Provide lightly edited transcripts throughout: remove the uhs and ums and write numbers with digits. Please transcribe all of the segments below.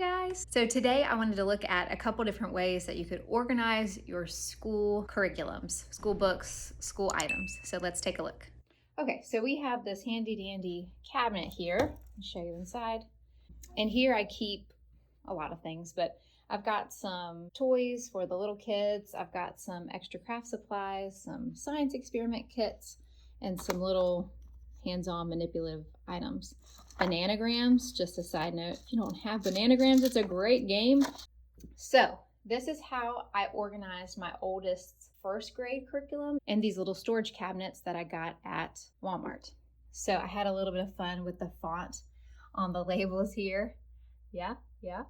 guys. So today I wanted to look at a couple different ways that you could organize your school curriculums, school books, school items. So let's take a look. Okay, so we have this handy dandy cabinet here. I'll show you inside. And here I keep a lot of things, but I've got some toys for the little kids. I've got some extra craft supplies, some science experiment kits, and some little hands-on manipulative items. Bananagrams, just a side note, if you don't have bananagrams, it's a great game. So this is how I organized my oldest's first grade curriculum in these little storage cabinets that I got at Walmart. So I had a little bit of fun with the font on the labels here. Yeah,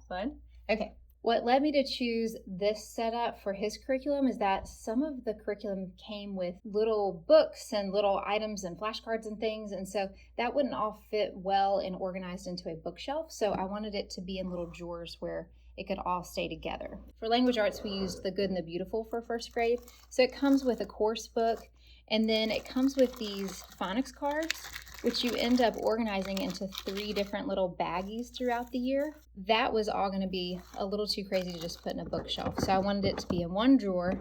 fun. Okay. What led me to choose this setup for his curriculum is that some of the curriculum came with little books and little items and flashcards and things, and so that wouldn't all fit well and organized into a bookshelf, so I wanted it to be in little drawers where it could all stay together. For language arts, we used The Good and the Beautiful for first grade, so it comes with a course book, and then it comes with these phonics cards, which you end up organizing into 3 different little baggies throughout the year. That was all gonna be a little too crazy to just put in a bookshelf. So I wanted it to be in one drawer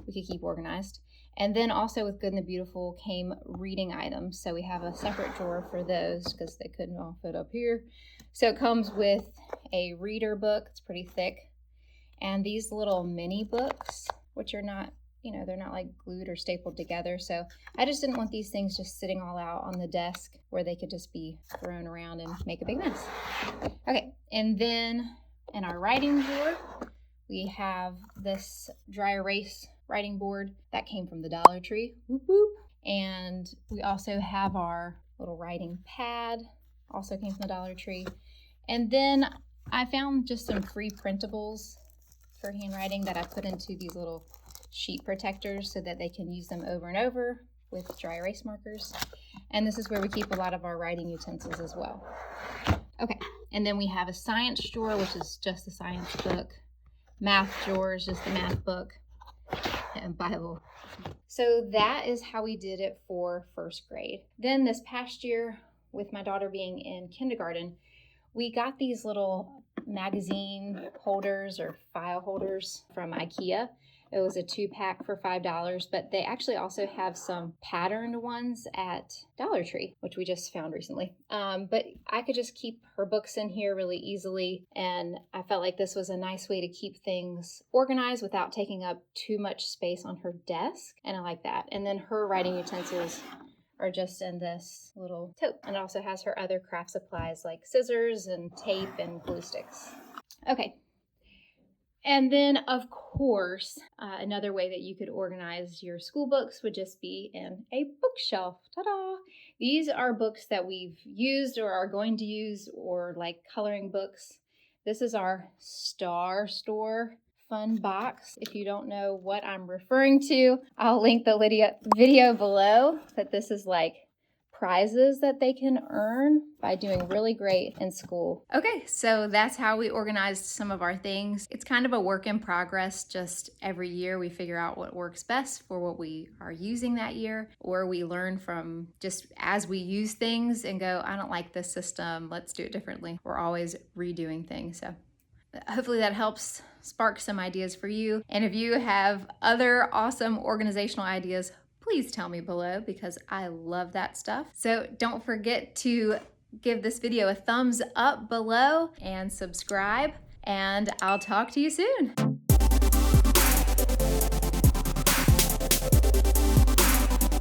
we could keep organized. And then also with Good and the Beautiful came reading items. So we have a separate drawer for those because they couldn't all fit up here. So it comes with a reader book, it's pretty thick. And these little mini books, which are not, they're not like glued or stapled together. So I just didn't want these things just sitting all out on the desk where they could just be thrown around and make a big mess. Okay, and then in our writing drawer, we have this dry erase writing board that came from the Dollar Tree. Whoop, whoop. And we also have our little writing pad, also came from the Dollar Tree. And then I found just some free printables for handwriting that I put into these little sheet protectors so that they can use them over and over with dry erase markers. And this is where we keep a lot of our writing utensils as well. Okay, and then we have a science drawer, which is just the science book. Math drawer is just the math book, and Bible. So that is how we did it for first grade. Then this past year, with my daughter being in kindergarten, we got these little magazine holders or file holders from IKEA. It was a 2-pack for $5, but they actually also have some patterned ones at Dollar Tree, which we just found recently. But I could just keep her books in here really easily, and I felt like this was a nice way to keep things organized without taking up too much space on her desk, and I like that. And then her writing utensils are just in this little tote, and it also has her other craft supplies like scissors and tape and glue sticks. Okay. And then, of course, another way that you could organize your school books would just be in a bookshelf. Ta-da! These are books that we've used or are going to use, or like coloring books. This is our Star Store fun box. If you don't know what I'm referring to, I'll link the video below, but this is like prizes that they can earn by doing really great in school. Okay, so that's how we organized some of our things. It's kind of a work in progress. Just every year we figure out what works best for what we are using that year, or we learn from just as we use things and go, I don't like this system, let's do it differently. We're always redoing things. So hopefully that helps spark some ideas for you. And if you have other awesome organizational ideas, please tell me below because I love that stuff. So don't forget to give this video a thumbs up below and subscribe, and I'll talk to you soon.